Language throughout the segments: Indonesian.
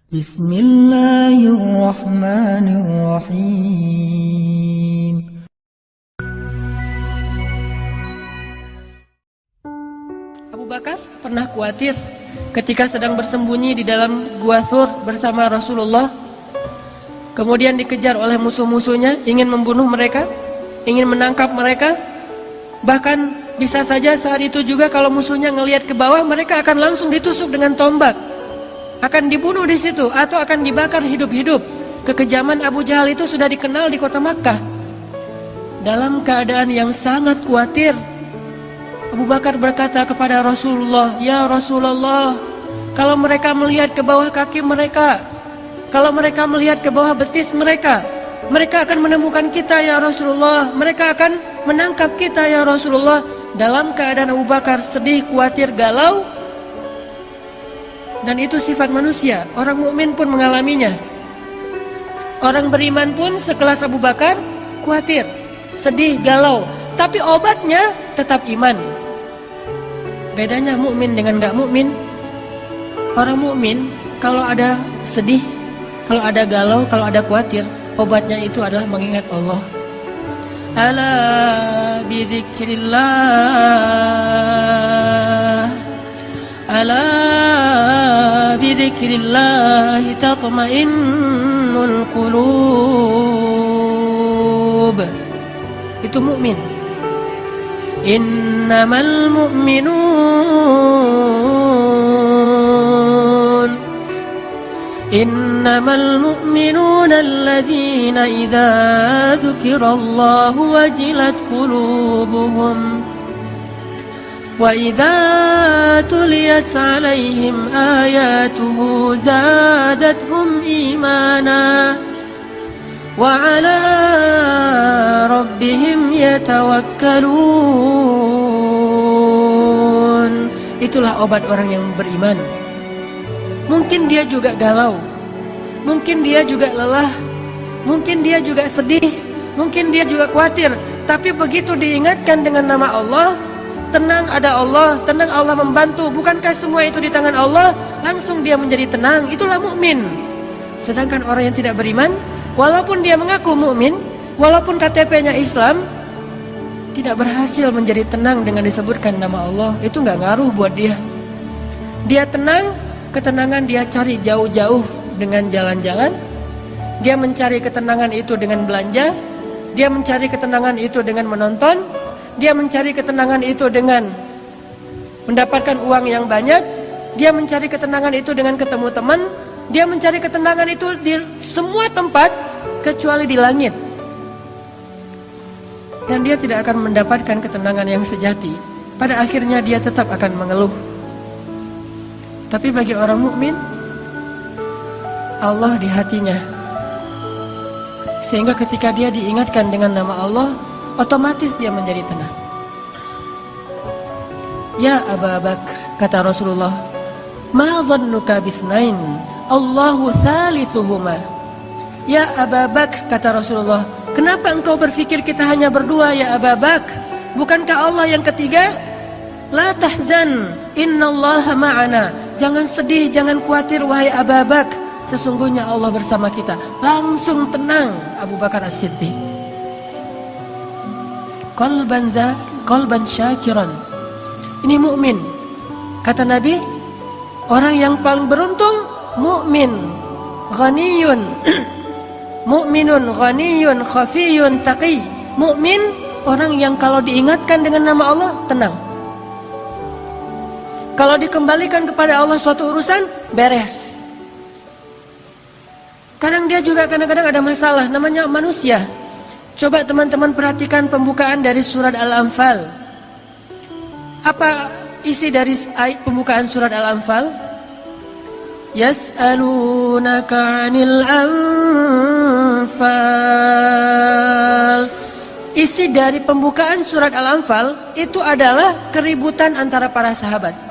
Bismillahirrahmanirrahim. Abu Bakar pernah khawatir ketika sedang bersembunyi di dalam Gua Thur bersama Rasulullah. Kemudian dikejar oleh musuh-musuhnya, ingin membunuh mereka, ingin menangkap mereka. Bahkan bisa saja saat itu juga kalau musuhnya ngelihat ke bawah, mereka akan langsung ditusuk dengan tombak, akan dibunuh di situ atau akan dibakar hidup-hidup. Kekejaman Abu Jahal itu sudah dikenal di kota Makkah. Dalam keadaan yang sangat khawatir, Abu Bakar berkata kepada Rasulullah, "Ya Rasulullah, kalau mereka melihat ke bawah kaki mereka, kalau mereka melihat ke bawah betis mereka, mereka akan menemukan kita ya Rasulullah, mereka akan menangkap kita ya Rasulullah." Dalam keadaan Abu Bakar sedih, khawatir, galau. Dan itu sifat manusia, orang mukmin pun mengalaminya. Orang beriman pun sekelas Abu Bakar khawatir, sedih, galau, tapi obatnya tetap iman. Bedanya mukmin dengan gak mukmin. Orang mukmin kalau ada sedih, kalau ada galau, kalau ada khawatir, obatnya itu adalah mengingat Allah. Ala bidzikrillah, ala bidzikrillah tatma'innul qulub. Itu mukmin. Innamal mu'minun, innamal mu'minuna alladzina idza dzukirallahu wajilat qulubuhum wa idza tuliyat 'alaihim ayatuhu zadatuhum imana wa 'ala rabbihim yatawakkalun. Itulah obat orang yang beriman. Mungkin dia juga galau, mungkin dia juga lelah, mungkin dia juga sedih, mungkin dia juga khawatir. Tapi begitu diingatkan dengan nama Allah, tenang ada Allah, tenang Allah membantu. Bukankah semua itu di tangan Allah? Langsung dia menjadi tenang. Itulah mukmin. Sedangkan orang yang tidak beriman, walaupun dia mengaku mukmin, walaupun KTP-nya Islam, tidak berhasil menjadi tenang dengan disebutkan nama Allah. Itu nggak ngaruh buat dia. Dia tenang, ketenangan dia cari jauh-jauh dengan jalan-jalan. Dia mencari ketenangan itu dengan belanja. Dia mencari ketenangan itu dengan menonton. Dia mencari ketenangan itu dengan mendapatkan uang yang banyak. Dia mencari ketenangan itu dengan ketemu teman. Dia mencari ketenangan itu di semua tempat kecuali di langit. Dan dia tidak akan mendapatkan ketenangan yang sejati. Pada akhirnya dia tetap akan mengeluh. Tapi bagi orang mukmin, Allah di hatinya. Sehingga ketika dia diingatkan dengan nama Allah, otomatis dia menjadi tenang. Ya Abu Bakar, kata Rasulullah, ma dhannuka bisnain, Allahu thalithuhuma. Ya Abu Bakar, kata Rasulullah, kenapa engkau berpikir kita hanya berdua ya Abu Bakar? Bukankah Allah yang ketiga? La tahzan, innallaha ma'ana. Jangan sedih, jangan khawatir wahai Abu Bakar, sesungguhnya Allah bersama kita. Langsung tenang Abu Bakar As-Siddiq. Qalban syakiran. Ini mukmin. Kata Nabi, orang yang paling beruntung mukmin, ghaniyun, mukminun ghaniyun khafiyun taqi. Mukmin orang yang kalau diingatkan dengan nama Allah tenang. Kalau dikembalikan kepada Allah suatu urusan beres. Kadang dia juga kadang-kadang ada masalah, namanya manusia. Coba teman-teman perhatikan pembukaan dari surat Al-Anfal. Apa isi dari pembukaan surat Al-Anfal? Yas'alunaka 'anil anfal. Isi dari pembukaan surat Al-Anfal itu adalah keributan antara para sahabat.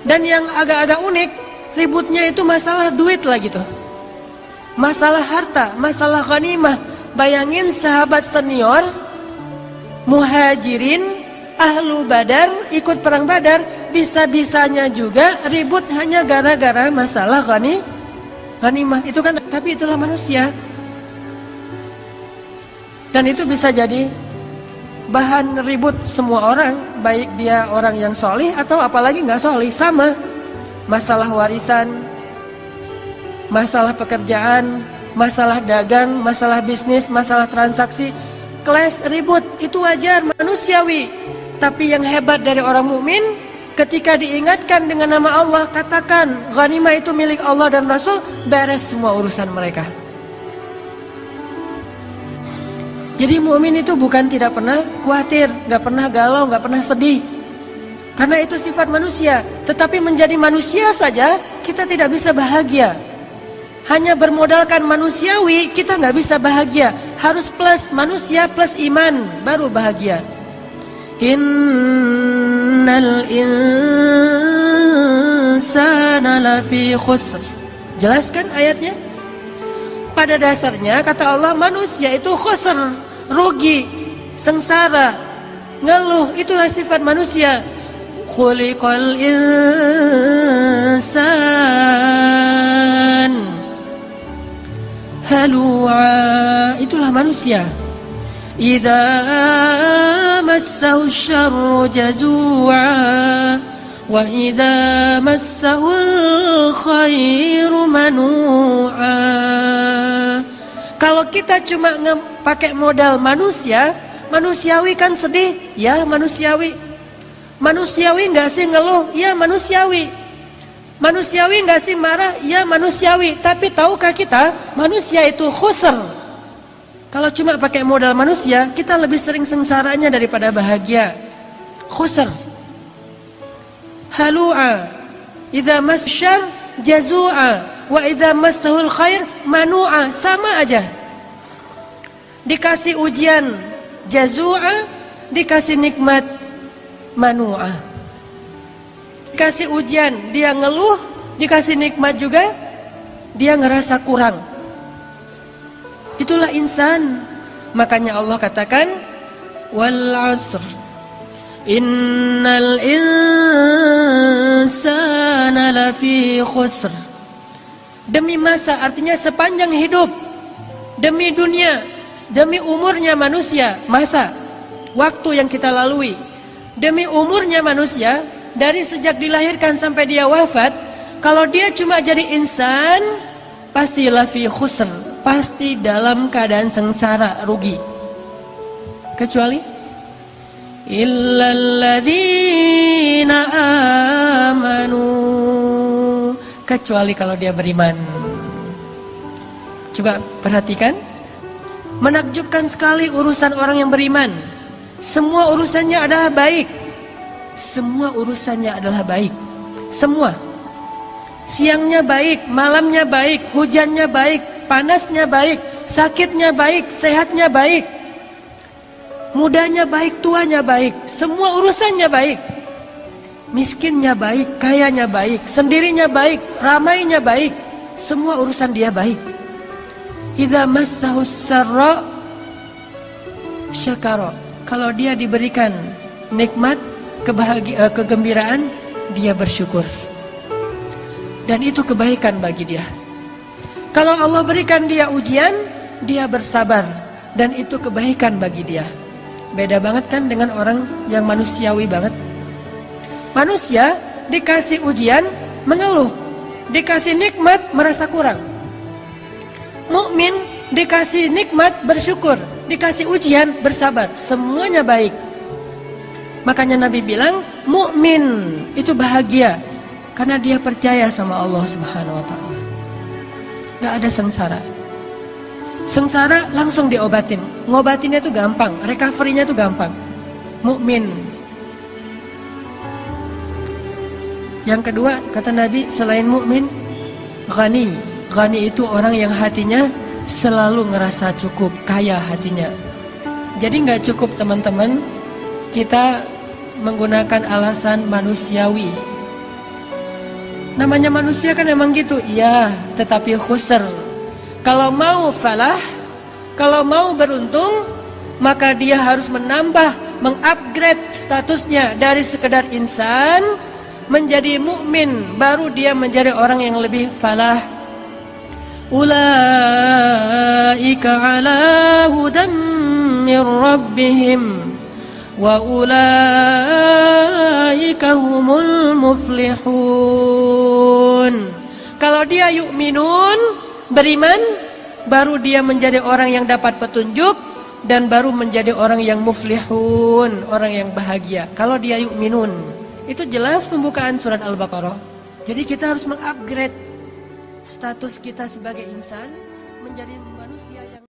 Dan yang agak-agak unik, ributnya itu masalah duit lah gitu. Masalah harta, masalah ghanimah. Bayangin sahabat senior, muhajirin, ahlu badar, ikut perang badar, bisa-bisanya juga ribut hanya gara-gara masalah ghanimah. Itu kan, tapi itulah manusia. Dan itu bisa jadi bahan ribut semua orang, baik dia orang yang solih atau apalagi nggak solih, sama. Masalah warisan, masalah pekerjaan, masalah dagang, masalah bisnis, masalah transaksi, clash, ribut, itu wajar, manusiawi. Tapi yang hebat dari orang mukmin, ketika diingatkan dengan nama Allah, katakan ghanimah itu milik Allah dan Rasul, beres semua urusan mereka. Jadi mukmin itu bukan tidak pernah khawatir, gak pernah galau, gak pernah sedih, karena itu sifat manusia. Tetapi menjadi manusia saja kita tidak bisa bahagia. Hanya bermodalkan manusiawi kita gak bisa bahagia. Harus plus manusia plus iman baru bahagia. Innal insana lafi khusr. Jelaskan ayatnya. Pada dasarnya kata Allah, manusia itu khusr, rugi, sengsara, ngeluh, itulah sifat manusia. Khuliqal insan halu'a, itulah manusia. Idza massahu syarru jazu'a wa idza massahul khairu manu'a. Kalau kita cuma pakai modal manusia, manusiawi kan sedih, ya manusiawi. Manusiawi enggak sih ngeluh, ya manusiawi. Manusiawi enggak sih marah, ya manusiawi. Tapi tahukah kita, manusia itu khusr. Kalau cuma pakai modal manusia, kita lebih sering sengsaranya daripada bahagia. Khusr. Halu'a. Idza masyar jazu'a wa idza massahul khair manu'a, sama aja. Dikasih ujian jazu'a, dikasih nikmat manu'a. Dikasih ujian dia ngeluh, dikasih nikmat juga dia ngerasa kurang. Itulah insan. Makanya Allah katakan wal 'asr innal insana lafi khusr. Demi masa, artinya sepanjang hidup, demi dunia, demi umurnya manusia, masa, waktu yang kita lalui, demi umurnya manusia, dari sejak dilahirkan sampai dia wafat, kalau dia cuma jadi insan, pasti lafi khusr, pasti dalam keadaan sengsara, rugi. Kecuali illalladzina amanu, kecuali kalau dia beriman. Coba perhatikan, menakjubkan sekali urusan orang yang beriman. Semua urusannya adalah baik. Semua urusannya adalah baik. Semua. Siangnya baik, malamnya baik, hujannya baik, panasnya baik, sakitnya baik, sehatnya baik, mudanya baik, tuanya baik, semua urusannya baik. Miskinnya baik, kayanya baik, sendirinya baik, ramainya baik, semua urusan dia baik. Idza massahus sarra syakara, kalau dia diberikan nikmat, kegembiraan, dia bersyukur. Dan itu kebaikan bagi dia. Kalau Allah berikan dia ujian, dia bersabar, dan itu kebaikan bagi dia. Beda banget kan dengan orang yang manusiawi banget. Manusia dikasih ujian mengeluh, dikasih nikmat merasa kurang. Mukmin dikasih nikmat bersyukur, dikasih ujian bersabar, semuanya baik. Makanya Nabi bilang mukmin itu bahagia karena dia percaya sama Allah Subhanahu wa taala. Gak ada sengsara. Sengsara langsung diobatin. Ngobatinnya itu gampang, recovery-nya itu gampang. Mukmin. Yang kedua, kata Nabi, selain mukmin, ghani. Ghani itu orang yang hatinya selalu ngerasa cukup, kaya hatinya. Jadi gak cukup teman-teman kita menggunakan alasan manusiawi. Namanya manusia kan emang gitu, iya, tetapi khusr. Kalau mau falah, kalau mau beruntung, maka dia harus menambah, mengupgrade statusnya dari sekedar insan menjadi mukmin, baru dia menjadi orang yang lebih falah. Ulaika ala hudam min rabbihim wa ulaika humul muflihun. Kalau dia yu'minun, beriman, baru dia menjadi orang yang dapat petunjuk, dan baru menjadi orang yang muflihun, orang yang bahagia. Kalau dia yu'minun, itu jelas pembukaan surat Al-Baqarah. Jadi kita harus mengupgrade status kita sebagai insan menjadi manusia yang